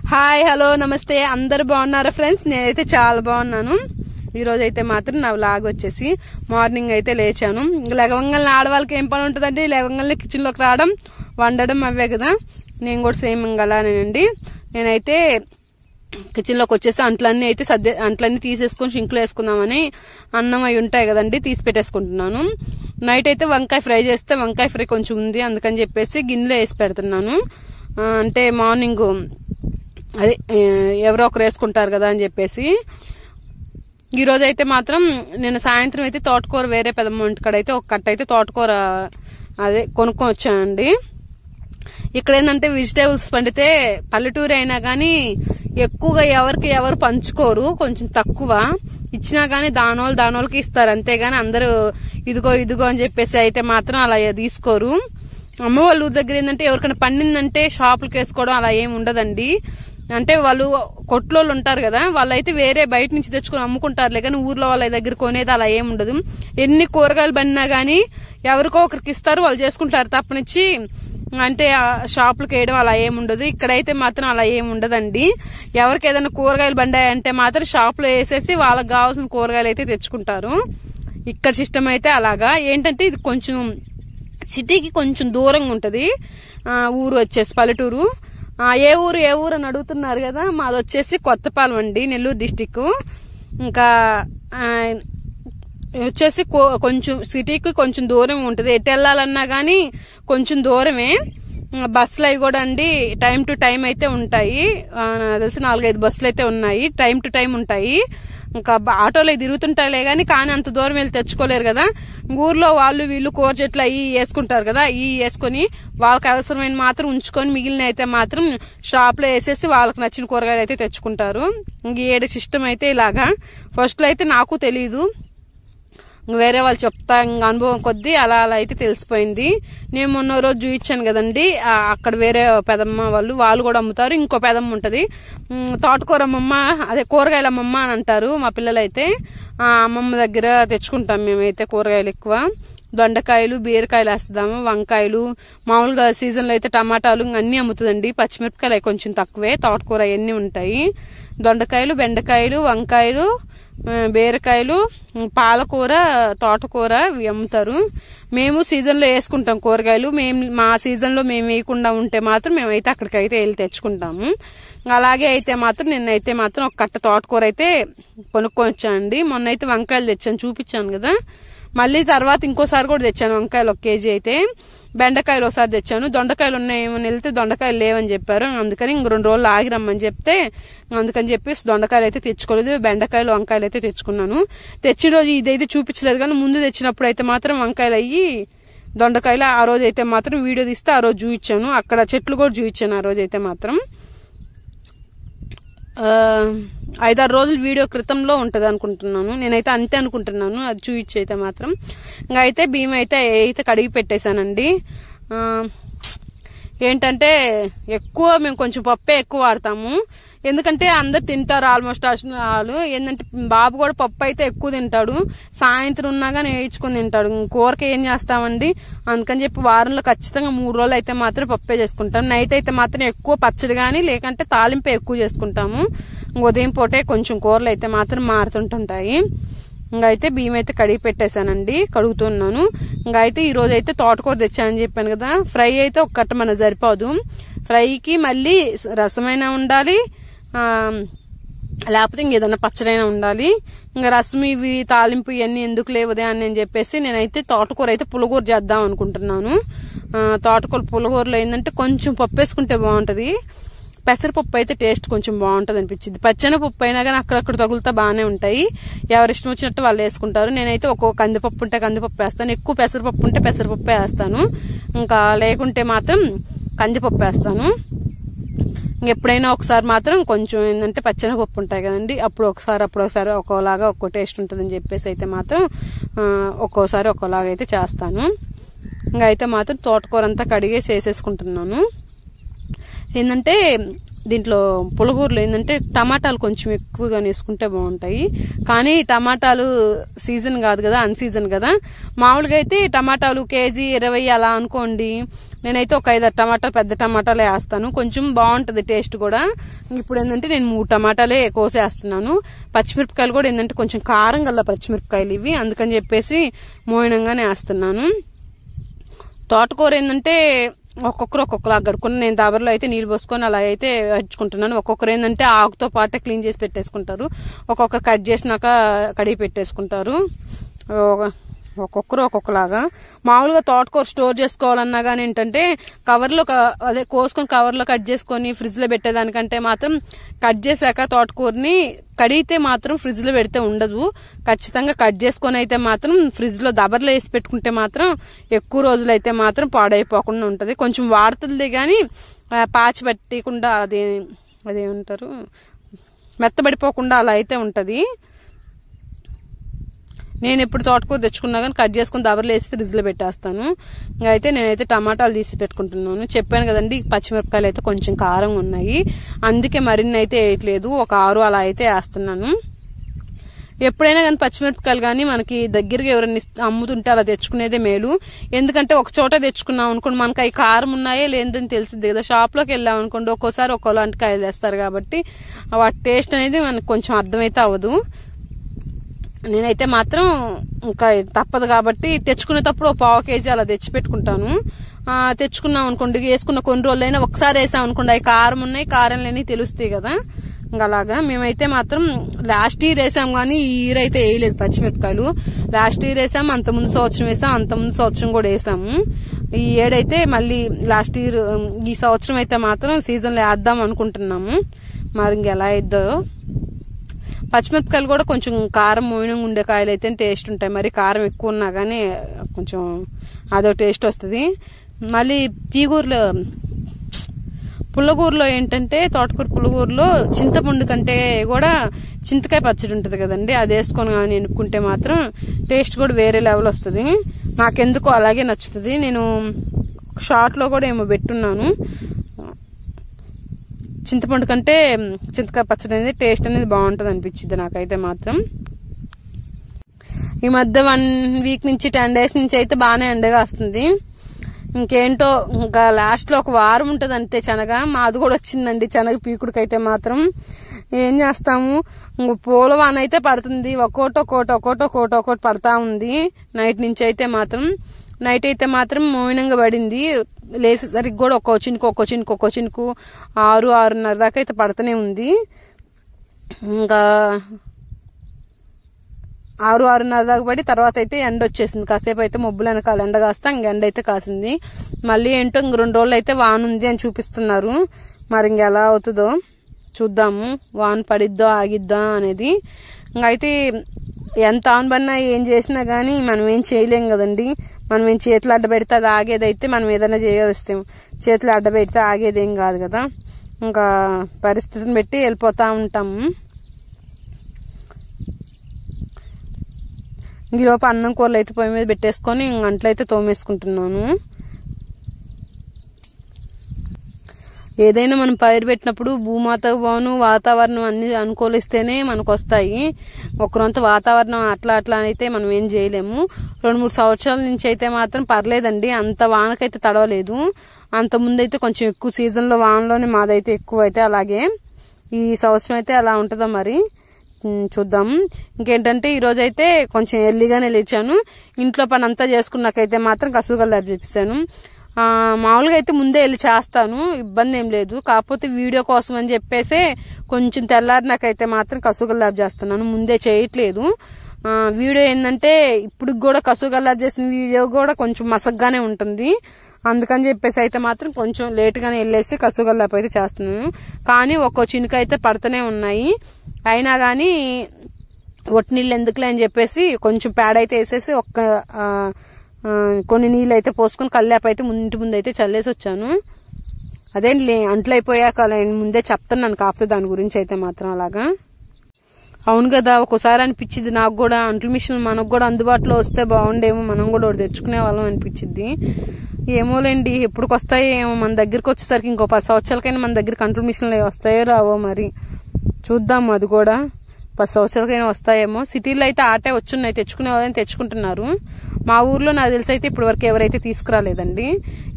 Hi hello నమస్తే అందరు బాగున్నారా ఫ్రెండ్స్? నేనైతే చాలా బాగున్నాను. ఈ రోజు అయితే మాత్రం నా వ్లాగ్ వచ్చేసి మార్నింగ్ అయితే లేచాను. లేవగానే ఆడవాళ్ళకి ఏం పని ఉంటుందండి? లేవగానే కిచెన్ లోకి రావడం, వండడం అవే కదా. నేను కూడా సేమ్ అలానేనండి. నేనైతే కిచెన్ లోకి వచ్చేసి అంట్లన్నీ అయితే అంట్లన్నీ తీసేసుకొని సింక్లో వేసుకుందామని, అన్నం అవి ఉంటాయి కదండి తీసి పెట్టేసుకుంటున్నాను. నైట్ అయితే వంకాయ ఫ్రై చేస్తే వంకాయ ఫ్రై కొంచెం ఉంది, అందుకని చెప్పేసి గిన్నెలో వేసి పెడుతున్నాను. అంటే మార్నింగ్ అదే ఎవరో ఒకరు వేసుకుంటారు కదా అని చెప్పేసి. ఈ రోజు అయితే మాత్రం నేను సాయంత్రం అయితే తోటకూర వేరే పెదమ్మ ఇంటికాడ అయితే ఒక కట్ట అయితే తోటకూర అదే కొనుక్కొని వచ్చానండి. ఇక్కడ ఏంటంటే వెజిటేబుల్స్ పండితే పల్లెటూరు అయినా గానీ ఎక్కువగా ఎవరు పంచుకోరు, కొంచెం తక్కువ ఇచ్చినా గానీ దానోళ్ళకి ఇస్తారు, అంతేగాని అందరూ ఇదిగో అని చెప్పేసి అయితే మాత్రం అలా తీసుకోరు. అమ్మ వాళ్ళ ఊరి దగ్గర ఏంటంటే ఎవరికైనా పండిందంటే షాపులకు వేసుకోవడం అలా ఏమి ఉండదండి. అంటే వాళ్ళు కొట్లోళ్ళు ఉంటారు కదా, వాళ్ళైతే వేరే బయట నుంచి తెచ్చుకొని అమ్ముకుంటారులే, కానీ ఊర్లో వాళ్ళ దగ్గర కొనేది అలా ఏమి ఉండదు. ఎన్ని కూరగాయలు పండినా గానీ ఎవరికో ఒకరికి ఇస్తారు, వాళ్ళు చేసుకుంటారు తప్పనిచ్చి అంటే షాపులకు వేయడం అలా ఏముండదు. ఇక్కడైతే మాత్రం అలా ఏమి ఉండదండి. ఎవరికి ఏదైనా కూరగాయలు బండాయంటే మాత్రం షాపులో వేసేసి వాళ్ళకి కావాల్సిన కూరగాయలు అయితే తెచ్చుకుంటారు. ఇక్కడ సిస్టమ్ అయితే అలాగా. ఏంటంటే ఇది కొంచెం సిటీకి కొంచెం దూరంగా ఉంటది. ఊరు వచ్చేసి పల్లెటూరు. ఏ ఊరు అని అడుగుతున్నారు కదా, మాది వచ్చేసి కొత్తపాలెం అండి, నెల్లూరు డిస్టిక్. ఇంకా వచ్చేసి కొంచెం సిటీకి కొంచెం దూరం ఉంటది. ఎటు వెళ్ళాలన్నా గానీ కొంచెం దూరమే. బస్సులు అవి కూడా అండి టైం టు టైం అయితే ఉంటాయి. తెలిసి 4-5 బస్సులు అయితే ఉన్నాయి, టైం టు టైం ఉంటాయి. ఇంకా ఆటోలో తిరుగుతుంటాయిలే కానీ అంత దూరం వెళ్ళి తెచ్చుకోలేరు కదా. ఊర్లో వాళ్ళు వీళ్ళు కూర చెట్లు అవి వేసుకుంటారు కదా, ఇవి వేసుకొని వాళ్ళకి అవసరమైన మాత్రం ఉంచుకొని మిగిలిన అయితే మాత్రం షాప్ లో వేసేసి వాళ్ళకి నచ్చిన కూరగాయలు అయితే తెచ్చుకుంటారు. ఇంక ఏడు సిస్టమ్ అయితే ఇలాగా. ఫస్ట్ లో అయితే నాకు తెలీదు, వేరే వాళ్ళు చెప్తా ఇంకా అనుభవం కొద్దీ అలా అయితే తెలిసిపోయింది. నేను మొన్న రోజు చూయించాను కదండి, అక్కడ వేరే పెదమ్మ వాళ్ళు కూడా అమ్ముతారు. ఇంకో పెదమ్మ ఉంటది, తోటకూర అమ్మమ్మ, అదే కూరగాయల అమ్మమ్మ అని అంటారు మా పిల్లలైతే. ఆ అమ్మమ్మ దగ్గర తెచ్చుకుంటాం మేమైతే కూరగాయలు ఎక్కువ. దొండకాయలు, బీరకాయలు వేస్తాము, వంకాయలు, మామూలుగా సీజన్ లో అయితే టమాటాలు అన్ని అమ్ముతుందండి. పచ్చిమిరపకాయలు కొంచెం తక్కువే, తోటకూర అవన్నీ ఉంటాయి. దొండకాయలు, బెండకాయలు, వంకాయలు, బీరకాయలు, పాలకూర, తోటకూర ఇవి అమ్ముతారు. మేము సీజన్ లో వేసుకుంటాం కూరగాయలు. మా సీజన్ లో మేము వేయకుండా ఉంటే మాత్రం మేమైతే అక్కడికైతే వెళ్ళి తెచ్చుకుంటాము. అలాగే అయితే మాత్రం నిన్నైతే మాత్రం ఒక కట్ట తోటకూర అయితే కొనుక్కొని వచ్చానండి. మొన్న అయితే వంకాయలు తెచ్చాను, చూపించాను కదా. మళ్ళీ తర్వాత ఇంకోసారి కూడా తెచ్చాను వంకాయలు 1 కేజీ అయితే. బెండకాయలు ఒకసారి తెచ్చాను. దొండకాయలు ఉన్నాయేమని వెళ్తే దొండకాయలు లేవని చెప్పారు. అందుకని ఇంక 2 రోజులు ఆగిరమ్మని చెప్తే అందుకని చెప్పేసి దొండకాయలు అయితే తెచ్చుకోలేదు, బెండకాయలు వంకాయలు అయితే తెచ్చుకున్నాను. తెచ్చిన రోజు ఇదైతే చూపించలేదు, కానీ ముందు తెచ్చినప్పుడు అయితే మాత్రం వంకాయలు అయ్యి దొండకాయలు ఆ రోజు అయితే మాత్రం వీడియో తీస్తే ఆ రోజు చూపించాను. అక్కడ చెట్లు కూడా చూపించాను ఆ రోజు అయితే మాత్రం. 5-6 రోజులు వీడియో క్రితంలో ఉంటది అనుకుంటున్నాను, నేనైతే అంతే అనుకుంటున్నాను. అది చూపించి అయితే మాత్రం ఇంకా అయితే బియ్యం అయితే కడిగి పెట్టేశానండి. ఏంటంటే ఎక్కువ మేము కొంచెం పప్పే ఎక్కువ వాడతాము, ఎందుకంటే అందరు తింటారు ఆల్మోస్ట్ వాళ్ళు. ఏంటంటే బాబు కూడా పప్పు అయితే ఎక్కువ తింటాడు, సాయంత్రం ఉన్నాగా వేయించుకొని తింటాడు. కూరకి ఏం చేస్తామండి, అందుకని చెప్పి వారంలో ఖచ్చితంగా 3 రోజులు అయితే మాత్రం పప్పే చేసుకుంటాం. నైట్ అయితే మాత్రం ఎక్కువ పచ్చడి గానీ లేకంటే తాలింపే ఎక్కువ చేసుకుంటాము. ఉదయం పూటే కొంచెం కూరలు అయితే మాత్రం మారుతుంటుంటాయి. ఇంకా అయితే బియ్యం అయితే కడిగి పెట్టేశానండి, కడుగుతున్నాను. ఇంకా అయితే ఈ రోజు అయితే తోటకూర తెచ్చానని చెప్పాను కదా. ఫ్రై అయితే ఒక కట్ట మనకు సరిపోదు, ఫ్రైకి మళ్ళీ రసమైనా ఉండాలి, లేకపోతే ఇంకేదన్నా పచ్చడైనా ఉండాలి. ఇంకా రసం ఇవి తాలింపు ఇవన్నీ ఎందుకు లేవుదే అని నేను చెప్పేసి నేనైతే తోటకూర అయితే పులగూర చేద్దాం అనుకుంటున్నాను. తోటకూర పులగూరలో ఏంటంటే కొంచెం పప్పు వేసుకుంటే బాగుంటది, పెసరపప్పు అయితే టేస్ట్ కొంచెం బాగుంటది అనిపించింది. పచ్చెనపప్పు అయినా కానీ అక్కడక్కడ తగులుతా బాగానే ఉంటాయి, ఎవరిష్టం వచ్చినట్టు వాళ్ళు వేసుకుంటారు. నేనైతే ఒక్కొక్క కందిపప్పు ఉంటే కందిపప్పు వేస్తాను, ఎక్కువ పెసరపప్పు ఉంటే పెసరపప్పు వేస్తాను, ఇంకా లేకుంటే మాత్రం కందిపప్పు వేస్తాను. ఎప్పుడైనా ఒకసారి మాత్రం కొంచెం ఏంటంటే పచ్చెనపప్పు ఉంటాయి కదండి, అప్పుడు ఒకసారి ఒక్కోలాగా ఒక్కో టేస్ట్ ఉంటుందని చెప్పేసి అయితే మాత్రం ఒక్కోసారి ఒక్కోలాగా అయితే చేస్తాను. ఇంకా అయితే మాత్రం తోటకూర అంతా కడిగేసి వేసేసుకుంటున్నాను. ఏంటంటే దీంట్లో పులగూరలో ఏంటంటే టమాటాలు కొంచెం ఎక్కువగా వేసుకుంటే బాగుంటాయి. కానీ టమాటాలు సీజన్ కాదు కదా, అన్ సీజన్ కదా. మామూలుగా అయితే టమాటాలు కేజీ 20 అలా అనుకోండి. నేనైతే ఒక 5 టమాటాలు పెద్ద టమాటాలే వేస్తాను, కొంచెం బాగుంటది టేస్ట్ కూడా. ఇప్పుడు ఏంటంటే నేను 3 టమాటాలే కోసేస్తున్నాను. పచ్చిమిరపకాయలు కూడా ఏంటంటే కొంచెం కారం గల పచ్చిమిరపకాయలు ఇవి, అందుకని చెప్పేసి మోయినంగానే వేస్తున్నాను. తోటకూర ఏంటంటే ఒక్కొక్కలా గడుకుని నేను దాబర్లో అయితే నీళ్ళు పోసుకొని అలా అయితే హచ్చుకుంటున్నాను. ఒక్కొక్కరు ఏంటంటే ఆకుతో పాటే క్లీన్ చేసి పెట్టేసుకుంటారు, ఒక్కొక్కరు కట్ చేసినాక కడిగి పెట్టేసుకుంటారు. ఒక్కొక్కరు ఒక్కొక్కలాగా. మామూలుగా తోటకూర స్టోర్ చేసుకోవాలన్నా కానీ ఏంటంటే కవర్లో అదే కోసుకొని కవర్లో కట్ చేసుకొని ఫ్రిడ్జ్ లో పెట్టేదానికంటే మాత్రం కట్ చేశాక తోటకూరని కడిగితే మాత్రం ఫ్రిడ్జ్ లో పెడితే ఉండదు. ఖచ్చితంగా కట్ చేసుకొని అయితే మాత్రం ఫ్రిడ్జ్ లో దబర్లో వేసి పెట్టుకుంటే మాత్రం ఎక్కువ రోజులైతే మాత్రం పాడైపోకుండా ఉంటది. కొంచెం వాడుతుంది కానీ పాచి పట్టకుండా అదేమంటారు మెత్తబడిపోకుండా అలా అయితే ఉంటది. నేను ఎప్పుడు తోటకూర తెచ్చుకున్నా కానీ కట్ చేసుకుని దబర్లో వేసి ఫ్రిడ్జ్ లో పెట్టేస్తాను. అయితే నేనైతే టమాటాలు తీసి పెట్టుకుంటున్నాను. చెప్పాను కదండి, పచ్చిమిరపకాయలు అయితే కొంచెం కారం ఉన్నాయి, అందుకే మరిన్ని అయితే వేయట్లేదు, ఒక 6 అలా అయితే వేస్తున్నాను. ఎప్పుడైనా కానీ పచ్చిమిరపకాయలు కానీ మనకి దగ్గరగా ఎవరైనా అమ్ముతుంటే అలా తెచ్చుకునేదే మేలు. ఎందుకంటే ఒక చోట తెచ్చుకున్నాం అనుకోండి, మనకి అవి కారం ఉన్నాయే లేదని తెలిసింది కదా. షాప్ లోకి వెళ్ళాం అనుకోండి, ఒక్కోసారి ఒక్కోలాంటి కాయలు వేస్తారు కాబట్టి వాటి టేస్ట్ అనేది మనకు కొంచెం అర్థమైతే అవ్వదు. నేనైతే మాత్రం ఇంకా తప్పదు కాబట్టి తెచ్చుకునేటప్పుడు 1/4 కేజీ అలా తెచ్చి పెట్టుకుంటాను. తెచ్చుకున్నాం అనుకోండి, వేసుకున్న కొన్ని రోజులైనా ఒకసారి వేసాం అనుకోండి, అవి కారం ఉన్నాయి కారం లేని తెలుస్తాయి కదా. ఇంకా అలాగా మేమైతే మాత్రం లాస్ట్ ఇయర్ వేసాం కానీ ఈ ఇయర్ అయితే వేయలేదు పచ్చిమిరపకాయలు. లాస్ట్ ఇయర్ వేసాము, అంత ముందు సంవత్సరం వేసాం, అంత ముందు సంవత్సరం కూడా వేసాము. ఈ ఏడైతే మళ్ళీ లాస్ట్ ఇయర్ ఈ సంవత్సరం అయితే మాత్రం సీజన్ లో వేద్దాం అనుకుంటున్నాము. మరి ఇంకెలా అయిద్దో. పచ్చిమిరపకాయలు కూడా కొంచెం కారం మోయినంగా ఉండే కాయలు అయితే టేస్ట్ ఉంటాయి, మరి కారం ఎక్కువ ఉన్నా కానీ కొంచెం అదో టేస్ట్ వస్తుంది. మళ్ళీ తీగూరలో పుల్లగూరలో ఏంటంటే తోటకూర పుల్లగూరలో చింతపండు కంటే కూడా చింతకాయ పచ్చడి ఉంటుంది కదండి, అది వేసుకొని కానీ ఎనుక్కుంటే మాత్రం టేస్ట్ కూడా వేరే లెవెల్ వస్తుంది. నాకెందుకో అలాగే నచ్చుతుంది. నేను షార్ట్ లో కూడా ఏమో పెట్టున్నాను, చింతపండు కంటే చింతకాయ పచ్చడి అనేది టేస్ట్ అనేది బాగుంటది అనిపించింది నాకైతే మాత్రం. ఈ మధ్య 1 వీక్ నుంచి 10 డేస్ నుంచి అయితే బాగానే ఎండగా వస్తుంది. ఇంకేంటో ఇంకా లాస్ట్ లో ఒక వారం ఉంటది అంతే శనగ. మాది కూడా వచ్చిందండి శనగ పీకుడికైతే మాత్రం. ఏం చేస్తాము, పూల వాన అయితే పడుతుంది, ఒక్కోటి పడతా ఉంది. నైట్ నుంచి అయితే మాత్రం మౌనంగా పడింది. లేసేసరికి కూడా ఒక్కో చినుకు 6-6:30 దాకా అయితే పడుతూనే ఉంది. ఇంకా 6-6:30 దాకా పడి తర్వాత అయితే ఎండ వచ్చేసింది. కాసేపు అయితే మబ్బులు వెనకాల ఎండ కాస్తా ఇంక ఎండ అయితే కాసింది. మళ్ళీ ఏంటో ఇంక 2 రోజులు అయితే వాన ఉంది అని చూపిస్తున్నారు. మరి ఇంకెలా అవుతుందో చూద్దాము, వాన పడిద్దో ఆగిద్దా అనేది. ఇంకైతే ఎంత ఆన్ పడినా ఏం చేసినా గానీ మనం ఏం చేయలేం కదండి. మనం ఏం చేతులు అడ్డ పెడితే అది ఆగేదైతే మనం ఏదైనా చేయగలిస్తాం, చేతులు అడ్డ పెడితే ఆగేదేం కాదు కదా. ఇంకా పరిస్థితిని బట్టి వెళ్ళిపోతా ఉంటాము. ఈలోపు అన్నం కూరలు అయితే పొయ్యి మీద పెట్టేసుకొని అంట్లయితే తోమేసుకుంటున్నాను. ఏదైనా మనం పైరు పెట్టినప్పుడు భూమాతకు బాను వాతావరణం అన్ని అనుకూలిస్తేనే మనకు వస్తాయి. ఒకరంత వాతావరణం అట్లా అయితే మనం ఏం చేయలేము. 2-3 సంవత్సరాల నుంచి అయితే మాత్రం పర్లేదండి, అంత వానకైతే తడవలేదు. అంత ముందైతే కొంచెం ఎక్కువ సీజన్ లో వానలోనే మాదైతే ఎక్కువ అయితే, అలాగే ఈ సంవత్సరం అయితే అలా ఉంటుందో మరి చూద్దాం. ఇంకేంటంటే ఈ రోజు అయితే కొంచెం ఎర్లీగానే లేచాను. ఇంట్లో పని అంతా చేసుకున్నాకైతే మాత్రం కసుగల్లారు చూపిస్తాను. మామూలుగా అయితే ముందే వెళ్ళి చేస్తాను, ఇబ్బంది ఏం లేదు. కాకపోతే వీడియో కోసం అని చెప్పేసి కొంచెం తెల్లారినాకైతే మాత్రం కసుగల్లారు చేస్తున్నాను, ముందే చేయట్లేదు. వీడియో ఏంటంటే ఇప్పుడు కూడా కసుగల్లారు చేసిన వీడియో కూడా కొంచెం మసగ్గానే ఉంటుంది, అందుకని చెప్పేసి అయితే మాత్రం కొంచెం లేట్ గానే వెళ్ళేసి కసుగల్లాపు అయితే చేస్తున్నాను. కానీ ఒక్కో చినుక అయితే పడుతూనే ఉన్నాయి. అయినా గానీ ఒట్టి నీళ్ళు ఎందుకులే అని చెప్పేసి కొంచెం పేడ అయితే వేసేసి కొన్ని నీళ్ళు అయితే పోసుకొని కల్లాపు అయితే ఇంటి ముందు అయితే చల్లేసి వచ్చాను. అదే అంట్లు అయిపోయాక ముందే చెప్తున్నాను, కాకపోతే దాని గురించి అయితే మాత్రం అలాగా. అవును కదా, ఒక్కోసారి అనిపించింది నాకు కూడా అంట్లు మిషన్ మనకు కూడా అందుబాటులో వస్తే బాగుండేమో, మనం కూడా ఒకటి తెచ్చుకునే వాళ్ళం అనిపించింది. ఏమోలేండి ఎప్పుడుకి వస్తాయో ఏమో, మన దగ్గరికి వచ్చేసరికి ఇంకో 10 సంవత్సరాలకైనా మన దగ్గరికి అంట్లు మిషన్లు వస్తాయో రావో మరి చూద్దాం. అది కూడా 10 సంవత్సరాలకైనా వస్తాయేమో. సిటీలో అయితే ఆటే వచ్చున్నాయి, తెచ్చుకునే వాళ్ళని తెచ్చుకుంటున్నారు. మా ఊర్లో నాకు తెలిసి అయితే ఇప్పటి వరకు ఎవరైతే తీసుకురాలేదండి.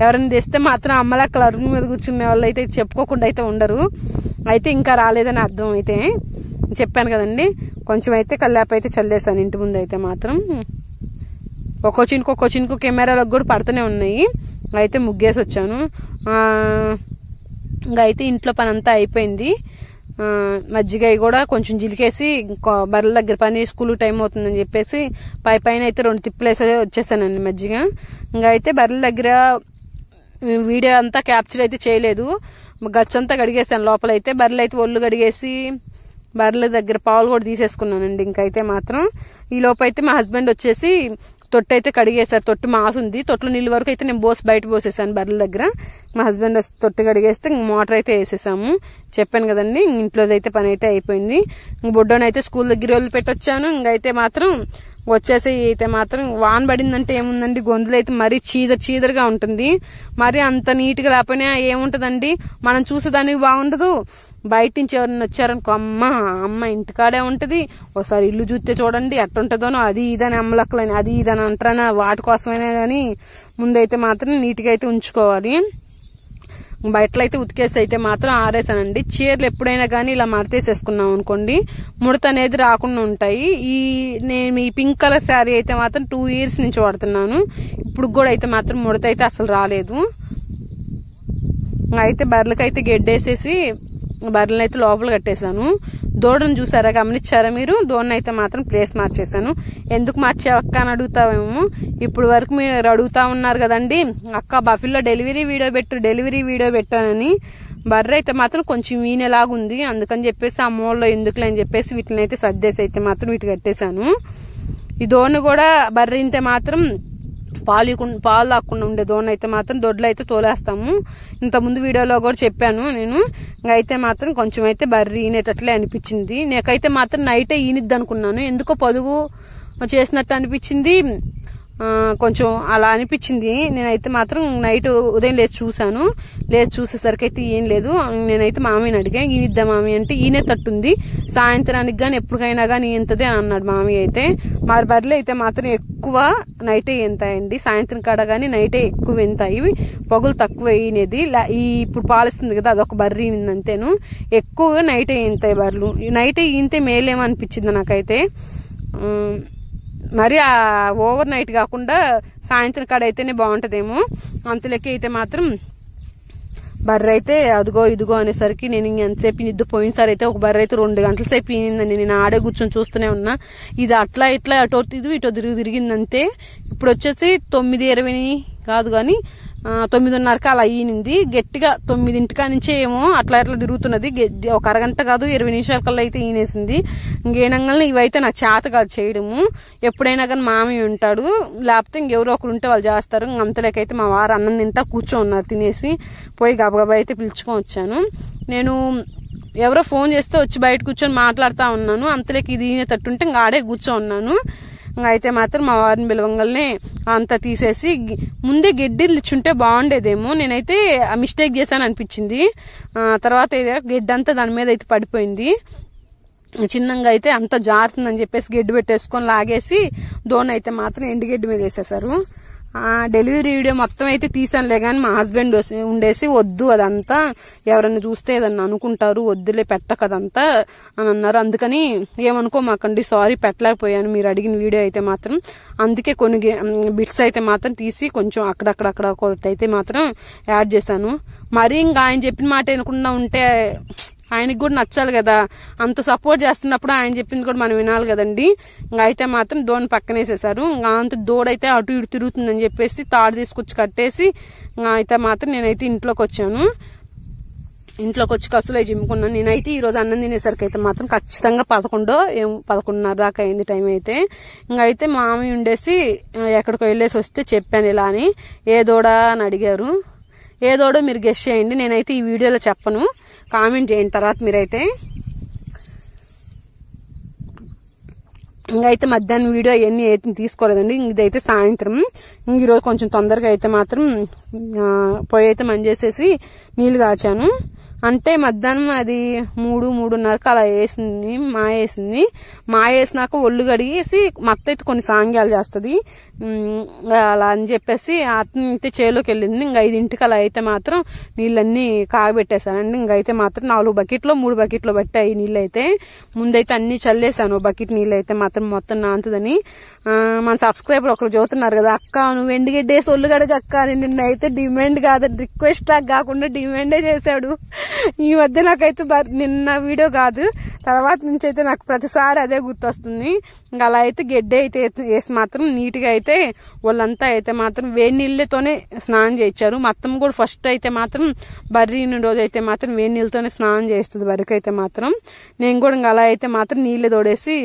ఎవరైనా తెస్తే మాత్రం అమ్మలక్కల అరుగు మీద కూర్చునే వాళ్ళు అయితే చెప్పుకోకుండా అయితే ఉండరు. అయితే ఇంకా రాలేదని అర్థం. అయితే చెప్పాను కదండి, కొంచెం అయితే కల్లాప అయితే చల్లేసాను ఇంటి ముందు. అయితే మాత్రం ఒక్కో చినుకు కెమెరాలకు కూడా పడుతూనే ఉన్నాయి. అయితే ముగ్గేసి వచ్చాను. ఇంకా అయితే ఇంట్లో పని అంతా అయిపోయింది. మజ్జిగ కూడా కొంచెం జిలికేసి బర్రెల దగ్గర పని స్కూల్ టైం అవుతుందని చెప్పేసి పైన అయితే 2 తిప్పులేసి వచ్చేసానండి మజ్జిగ. ఇంకా అయితే బర్రెల దగ్గర వీడియో అంతా క్యాప్చర్ అయితే చేయలేదు, గచ్చంతా కడిగేసాను. లోపలైతే బర్రెలు అయితే ఒళ్ళు కడిగేసి బర్రెల దగ్గర పాలు కూడా తీసేసుకున్నానండి. ఇంకైతే మాత్రం ఈ లోపు అయితే మా హస్బెండ్ వచ్చేసి తొట్టు అయితే కడిగేశారు. తొట్టు మాసుంది, తొట్టులో నీళ్ళు వరకు అయితే నేను బయట పోసేసాను బర్రెల దగ్గర. మా హస్బెండ్ తొట్టు కడిగేస్తే మోటార్ అయితే వేసేసాము. చెప్పాను కదండి, ఇంట్లోదైతే పని అయితే అయిపోయింది. బొడ్డోనైతే స్కూల్ దగ్గర వదిలి పెట్టొచ్చాను. ఇంకైతే మాత్రం వచ్చేసి అయితే మాత్రం వాన పడిందంటే ఏముందండి, గొంతులు అయితే మరీ చీదరగా ఉంటుంది. మరి అంత నీట్ గా లేకపోయినా ఏముంటదండి, మనం చూసేదానికి బాగుండదు. బయట నుంచి ఎవరైనా వచ్చారనుకో, అమ్మ ఇంటికాడే ఉంటది, ఒకసారి ఇల్లు చూస్తే చూడండి ఎట్టుంటదోనో, అది ఇదని అమ్మలక్కలని అది ఇదని అంటారా, వాటి కోసమైనా గానీ ముందైతే మాత్రం నీట్ గా అయితే ఉంచుకోవాలి. బయటలో అయితే ఉతికేసి అయితే మాత్రం ఆరేసానండి. చీరలు ఎప్పుడైనా గానీ ఇలా మడతేసేసుకున్నాం అనుకోండి, ముడత అనేది రాకుండా ఉంటాయి. నేను ఈ పింక్ కలర్ శారీ అయితే మాత్రం 2 years నుంచి వాడుతున్నాను. ఇప్పుడు కూడా అయితే మాత్రం ముడత అయితే అసలు రాలేదు. అయితే బర్రెలకైతే గెడ్డేసేసి బర్రెలను అయితే లోపల కట్టేశాను. దూడను చూసారా, గమనించారా మీరు? దూడను అయితే మాత్రం ప్లేస్ మార్చేశాను. ఎందుకు మార్చావక్క అని అడుగుతావేమో. ఇప్పుడు వరకు మీరు అడుగుతా ఉన్నారు కదండి, అక్క బఫిల్లో డెలివరీ వీడియో పెట్టానని. బర్రె అయితే మాత్రం కొంచెం ఈనెలాగుంది, అందుకని చెప్పేసి అమ్మోళ్ళలో ఎందుకులే అని చెప్పేసి వీటిని అయితే సర్దేసి అయితే మాత్రం వీటి కట్టేశాను. ఈ దూడను కూడా బర్రె ఇంతే మాత్రం పాలు దాక్కుండా ఉండే దోణ అయితే మాత్రం దొడ్లు అయితే తోలేస్తాము. ఇంత ముందు వీడియోలో కూడా చెప్పాను నేను. అయితే మాత్రం కొంచెం అయితే బర్రె ఈనేటట్లే అనిపించింది. నాకైతే మాత్రం నైటే ఈనిద్ది అనుకున్నాను, ఎందుకో పొదుగు చేసినట్టు అనిపించింది. కొంచెం అలా అనిపించింది. నేనైతే మాత్రం నైట్ ఉదయం లేచి చూసేసరికి అయితే ఏం లేదు. నేనైతే మామయ్యని అడిగా, ఈనిద్దా మామి అంటే ఈనే తట్టుంది, సాయంత్రానికి గానీ ఎప్పటికైనా గానీ ఈంతది అని అన్నాడు మామయ్య. అయితే మరి బర్రెలు అయితే మాత్రం ఎక్కువ నైటే ఈంతాయండి, సాయంత్రం కాడ గానీ నైటే ఎక్కువ ఈంతాయి, పొగలు తక్కువ ఈనేది. ఇప్పుడు పాలిస్తుంది కదా, అదొక బర్రె ఈనింది అంతేను. ఎక్కువ నైటే ఈంతాయి బర్రెలు. నైటే ఈంతే మేలేమనిపించింది నాకైతే. మరి ఓవర్ నైట్ కాకుండా సాయంత్రం కాడ అయితేనే బాగుంటదేమో. అంతలెక్క అయితే మాత్రం బర్రె అయితే అదిగో ఇదిగో అనేసరికి నేను ఎంతసేపు ఈనిద్దు. పోయినసారి అయితే ఒక బర్రె అయితే 2 గంటల సేపు ఈనిందండి. నేను ఆడే కూర్చొని చూస్తూనే ఉన్నా. ఇది అట్లా ఇట్లా అటో ఇటో తిరిగిందంతే. ఇప్పుడు వచ్చేసి 9:20 కాదు గాని 9:30 అలా ఈనింది. గట్టిగా 9 నుంచే ఏమో అట్లా తిరుగుతున్నది. ఒక అరగంట కాదు 20 నిమిషాల కల్లా అయితే ఈనేసింది. ఇంకేనంగానే ఇవైతే నా చేత కాదు చేయడము. ఎప్పుడైనా కానీ మామయ్య ఉంటాడు, లేకపోతే ఇంకెవరో ఒకరు ఉంటే వాళ్ళు చేస్తారు. అంతలేకైతే మా వారు అన్నం తింటా కూర్చో ఉన్నారు. తినేసి పోయి గబగబా అయితే పిలుచుకొని వచ్చాను. నేను ఎవరో ఫోన్ చేస్తే వచ్చి బయట కూర్చొని మాట్లాడుతూ ఉన్నాను. అంతలేకి ఇది ఈనేటట్టుంటే ఇంకా ఆడే కూర్చో ఉన్నాను. అయితే మాత్రం మా వారిని పిలవంగానే అంతా తీసేసి ముందే గడ్డిలు ఇచ్చుంటే బాగుండేదేమో. నేనైతే మిస్టేక్ చేశాను అనిపించింది. తర్వాత గడ్డి దాని మీద అయితే పడిపోయింది. చిన్నగా అయితే అంత జారుతుందని చెప్పేసి గడ్డి పెట్టేసుకొని లాగేసి దోణ అయితే మాత్రం ఎండుగడ్డి మీద వేసేసారు. డెలివరీ వీడియో మొత్తం అయితే తీసానులే కానీ మా హస్బెండ్ ఉండేసి వద్దు అదంతా ఎవరైనా చూస్తే ఏదన్నా అనుకుంటారు, వద్దులే పెట్టకదంతా అని అన్నారు. అందుకని ఏమనుకోమాకండి, సారీ పెట్టలేకపోయాను మీరు అడిగిన వీడియో అయితే మాత్రం. అందుకే కొన్ని బిట్స్ అయితే మాత్రం తీసి కొంచెం అక్కడక్కడ అయితే మాత్రం యాడ్ చేశాను. మరి ఇంకా ఆయన చెప్పిన మాట వినకుండా ఉంటే ఆయనకి కూడా నచ్చాలి కదా. అంత సపోర్ట్ చేస్తున్నప్పుడు ఆయన చెప్పింది కూడా మనం వినాలి కదండి. ఇంకా అయితే మాత్రం దోణ పక్కనేసేసారు. ఇంకా అంత దూడైతే అటు ఇటు తిరుగుతుందని చెప్పేసి తాడు తీసుకొచ్చి కట్టేసి అయితే మాత్రం నేనైతే ఇంట్లోకి వచ్చాను. ఇంట్లోకి వచ్చి కసులు చిమ్ముకున్నాను. నేనైతే ఈ రోజు అన్నం తినేసరికి అయితే మాత్రం ఖచ్చితంగా 11:30 దాకా అయింది టైం అయితే. ఇంకైతే మామయ్య ఉండేసి ఎక్కడికో వెళ్ళేసి వస్తే చెప్పాను ఇలా అని. ఏ దూడ అని అడిగారు. ఏ దూడో మీరు గెస్ చేయండి. నేనైతే ఈ వీడియోలో చెప్పను, కామెంట్ చేయండి తర్వాత మీరైతే. ఇంకైతే మధ్యాహ్నం వీడియో అవన్నీ అయితే తీసుకోలేదండి. ఇదైతే సాయంత్రం. ఈరోజు కొంచెం తొందరగా అయితే మాత్రం పొయ్యి అయితే మంజేసేసి నీళ్లు కాచాను. అంటే మధ్యాహ్నం అది 3-3:30 అలా వేసింది మా వేసినాక ఒళ్ళు కడిగేసి మత్త అయితే కొన్ని సాంగ్యాలు చేస్తుంది అలా అని చెప్పేసి అతనైతే చేలోకి వెళ్ళింది. ఇంకా 5 అలా అయితే మాత్రం నీళ్ళన్నీ కాగబెట్టేశానండి. ఇంకైతే మాత్రం 4 బకెట్లో 3 బకెట్లో పట్టాయి నీళ్ళు అయితే. ముందైతే అన్ని చల్లేసాను బకెట్ నీళ్ళు అయితే మాత్రం మొత్తం నాంతదని. మన సబ్స్క్రైబర్ ఒకరు చదువుతున్నారు కదా, అక్క నువ్వు ఎండుగడ్డేసి ఒళ్ళు కడగ అక్క అని నిన్నైతే డిమాండ్ కాదని రిక్వెస్ట్ లాగా కాకుండా డిమాండే చేశాడు. ఈ మధ్య నాకైతే నిన్న వీడియో కాదు, తర్వాత నుంచి అయితే నాకు ప్రతిసారి అదే గుర్తొస్తుంది. ఇంకా అలా అయితే గడ్డే అయితే వేసి మాత్రం నీట్ గా అయితే వాళ్ళంతా అయితే మాత్రం వేడి నీళ్ళతోనే స్నానం చేయించారు. మొత్తం కూడా ఫస్ట్ అయితే మాత్రం బర్రీ రోజు అయితే మాత్రం వేడి నీళ్ళతోనే స్నానం చేస్తుంది బర్రెకి అయితే మాత్రం. నేను కూడా ఇంకా అలా అయితే మాత్రం నీళ్ళు తోడేసి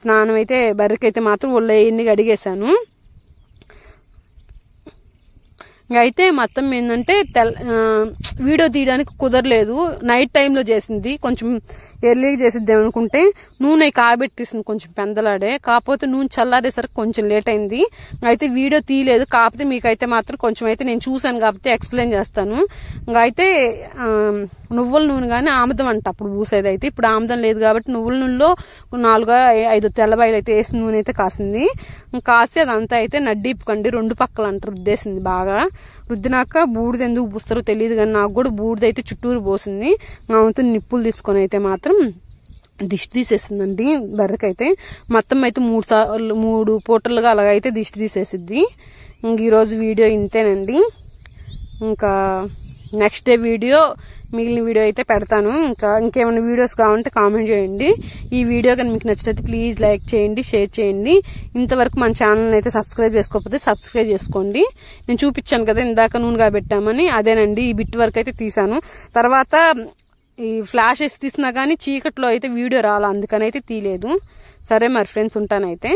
స్నానం అయితే బర్రెకి అయితే మాత్రం ఒళ్ళు ఎన్ని అడిగేశాను. అయితే మొత్తం ఏంటంటే వీడియో తీయడానికి కుదరలేదు. నైట్ టైంలో చేసింది, కొంచెం ఎర్లీగా చేసిద్దాం అనుకుంటే నూనె కాబెట్టేసింది కొంచెం పెందలాడే. కాకపోతే నూనె చల్లారేసరికి కొంచెం లేట్ అయింది. అయితే వీడియో తీయలేదు. కాకపోతే మీకైతే మాత్రం కొంచెం అయితే నేను చూసాను కాబట్టి ఎక్స్ప్లెయిన్ చేస్తాను. ఇంకా అయితే నువ్వుల నూనె కానీ ఆముదం అంట అప్పుడు పూసేది. అయితే ఇప్పుడు ఆముదం లేదు కాబట్టి నువ్వుల నూనెలో 4-5 తెల్లబాయలు అయితే వేసి నూనె అయితే కాసింది. కాసి అదంతా అయితే నడ్డీపుకండి 2 పక్కలు అంట రుద్దేసింది బాగా. రుద్దినాక బూడిద ఎందుకు పూస్తారో తెలియదు కానీ నాకు కూడా బూడిద అయితే చుట్టూరు పోసింది. మా వంతు నిప్పులు తీసుకొని అయితే మాత్రం దిష్టి తీసేసిందండి బర్రెకైతే. మొత్తం అయితే 3 పూటలుగా అలాగైతే దిష్టి తీసేసిద్ది. ఇంక ఈరోజు వీడియో ఇంతేనండి. ఇంకా నెక్స్ట్ డే వీడియో మిగిలిన వీడియో అయితే పెడతాను. ఇంకేమైనా వీడియోస్ కావాలంటే కామెంట్ చేయండి. ఈ వీడియో కానీ మీకు నచ్చినట్లయితే ప్లీజ్ లైక్ చేయండి, షేర్ చేయండి. ఇంతవరకు మన ఛానల్ అయితే సబ్స్క్రైబ్ చేసుకోకపోతే సబ్స్క్రైబ్ చేసుకోండి. నేను చూపించాను కదా ఇందాక నూనెగా పెట్టామని, అదేనండి ఈ బిట్ వరకు అయితే తీసాను. తర్వాత ఈ ఫ్లాషెస్ తీసినా కానీ చీకట్లో అయితే వీడియో రాలా, అందుకనైతే తీయలేదు. సరే మరి ఫ్రెండ్స్ ఉంటానైతే.